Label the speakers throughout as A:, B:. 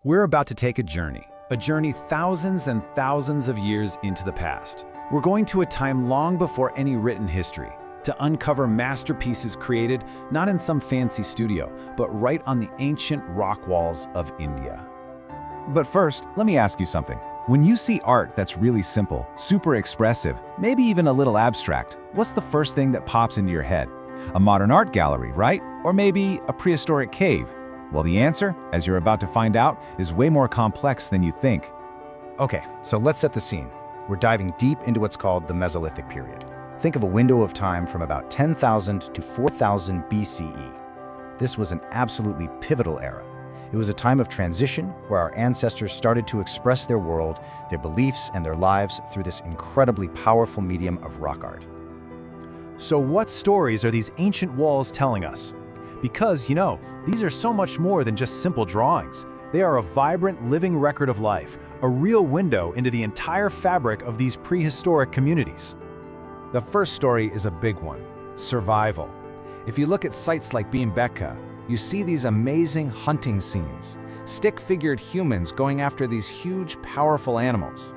A: We're about to take a journey thousands and thousands of years into the past. We're going to a time long before any written history, to uncover masterpieces created not in some fancy studio, but right on the ancient rock walls of India.
B: But first, let me ask you something. When you see art that's really simple, super expressive, maybe even a little abstract, what's the first thing that pops into your head? A modern art gallery, right? Or maybe a prehistoric cave? Well, the answer, as you're about to find out, is way more complex than you think.
C: Okay, so let's set the scene. We're diving deep into what's called the Mesolithic period. Think of a window of time from about 10,000 to 4,000 BCE. This was an absolutely pivotal era. It was a time of transition where our ancestors started to express their world, their beliefs, and their lives through this incredibly powerful medium of rock art.
A: So what stories are these ancient walls telling us? Because, these are so much more than just simple drawings. They are a vibrant, living record of life, a real window into the entire fabric of these prehistoric communities.
B: The first story is a big one: survival. If you look at sites like Bhimbetka, you see these amazing hunting scenes, stick-figured humans going after these huge, powerful animals.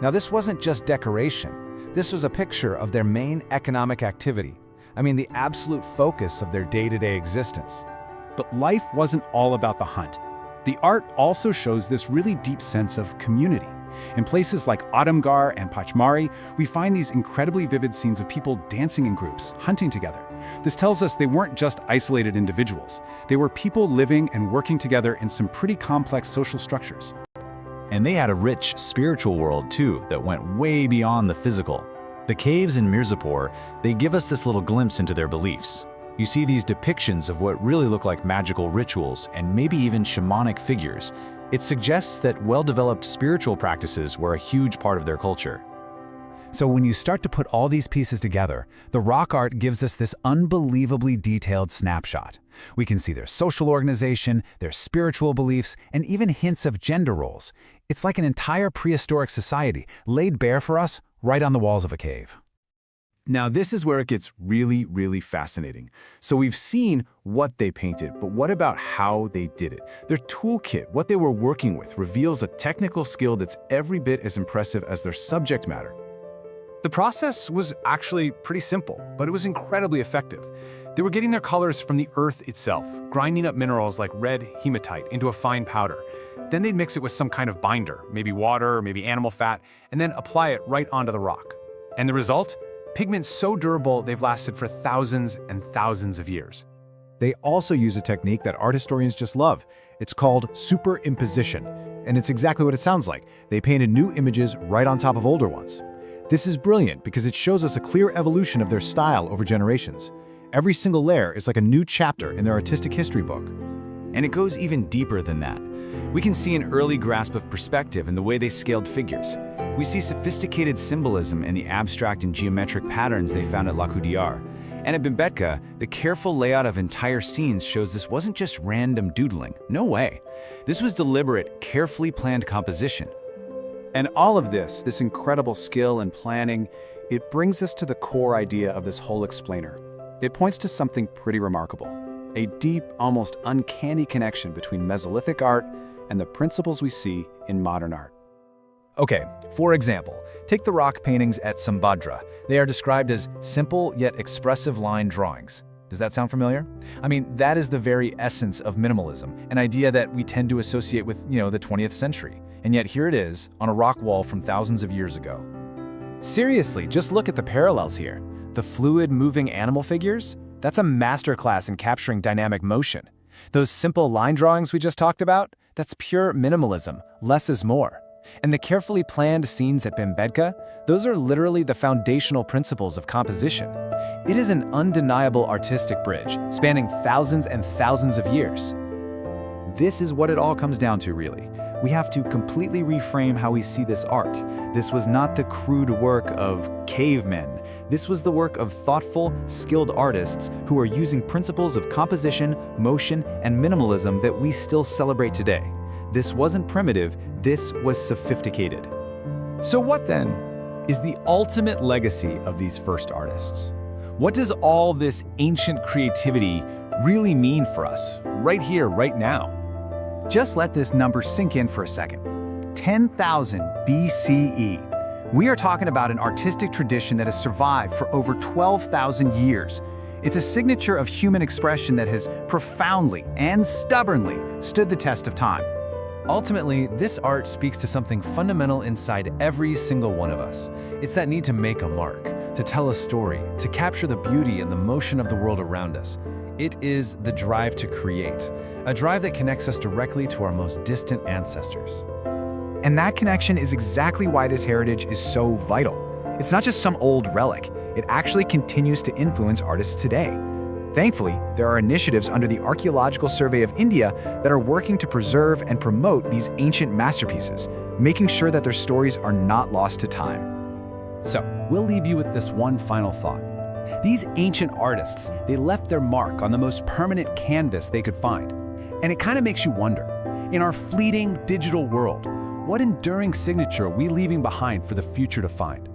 B: Now, this wasn't just decoration. This was a picture of their main economic activity. The absolute focus of their day-to-day existence.
A: But life wasn't all about the hunt. The art also shows this really deep sense of community. In places like Adamgar and Pachmari, we find these incredibly vivid scenes of people dancing in groups, hunting together. This tells us they weren't just isolated individuals. They were people living and working together in some pretty complex social structures.
D: And they had a rich spiritual world too that went way beyond the physical. The caves in Mirzapur, they give us this little glimpse into their beliefs. You see these depictions of what really look like magical rituals and maybe even shamanic figures. It suggests that well-developed spiritual practices were a huge part of their culture.
A: So when you start to put all these pieces together, the rock art gives us this unbelievably detailed snapshot. We can see their social organization, their spiritual beliefs, and even hints of gender roles. It's like an entire prehistoric society laid bare for us right on the walls of a cave.
B: Now, this is where it gets really, really fascinating. So we've seen what they painted, but what about how they did it? Their toolkit, what they were working with, reveals a technical skill that's every bit as impressive as their subject matter.
A: The process was actually pretty simple, but it was incredibly effective. They were getting their colors from the earth itself, grinding up minerals like red hematite into a fine powder. Then they'd mix it with some kind of binder, maybe water, maybe animal fat, and then apply it right onto the rock. And the result? Pigments so durable they've lasted for thousands and thousands of years.
B: They also use a technique that art historians just love. It's called superimposition, and it's exactly what it sounds like. They painted new images right on top of older ones. This is brilliant because it shows us a clear evolution of their style over generations. Every single layer is like a new chapter in their artistic history book.
D: And it goes even deeper than that. We can see an early grasp of perspective in the way they scaled figures. We see sophisticated symbolism in the abstract and geometric patterns they found at Lakudiyar. And at Bhimbetka, the careful layout of entire scenes shows this wasn't just random doodling. No way. This was deliberate, carefully planned composition.
A: And all of this incredible skill and planning, it brings us to the core idea of this whole explainer. It points to something pretty remarkable, a deep, almost uncanny connection between Mesolithic art and the principles we see in modern art.
D: Okay, for example, take the rock paintings at Sambhadra. They are described as simple yet expressive line drawings. Does that sound familiar? That is the very essence of minimalism, an idea that we tend to associate with, the 20th century. And yet here it is, on a rock wall from thousands of years ago.
A: Seriously, just look at the parallels here. The fluid, moving animal figures? That's a masterclass in capturing dynamic motion. Those simple line drawings we just talked about? That's pure minimalism, less is more. And the carefully planned scenes at Bhimbetka? Those are literally the foundational principles of composition. It is an undeniable artistic bridge, spanning thousands and thousands of years.
D: This is what it all comes down to, really. We have to completely reframe how we see this art. This was not the crude work of cavemen. This was the work of thoughtful, skilled artists who are using principles of composition, motion, and minimalism that we still celebrate today. This wasn't primitive, this was sophisticated.
A: So what then is the ultimate legacy of these first artists? What does all this ancient creativity really mean for us, right here, right now?
C: Just let this number sink in for a second. 10,000 BCE. We are talking about an artistic tradition that has survived for over 12,000 years. It's a signature of human expression that has profoundly and stubbornly stood the test of time.
B: Ultimately, this art speaks to something fundamental inside every single one of us. It's that need to make a mark, to tell a story, to capture the beauty and the motion of the world around us. It is the drive to create, a drive that connects us directly to our most distant ancestors.
A: And that connection is exactly why this heritage is so vital. It's not just some old relic, it actually continues to influence artists today. Thankfully, there are initiatives under the Archaeological Survey of India that are working to preserve and promote these ancient masterpieces, making sure that their stories are not lost to time.
B: So, we'll leave you with this one final thought. These ancient artists, they left their mark on the most permanent canvas they could find. And it kind of makes you wonder, in our fleeting digital world, what enduring signature are we leaving behind for the future to find?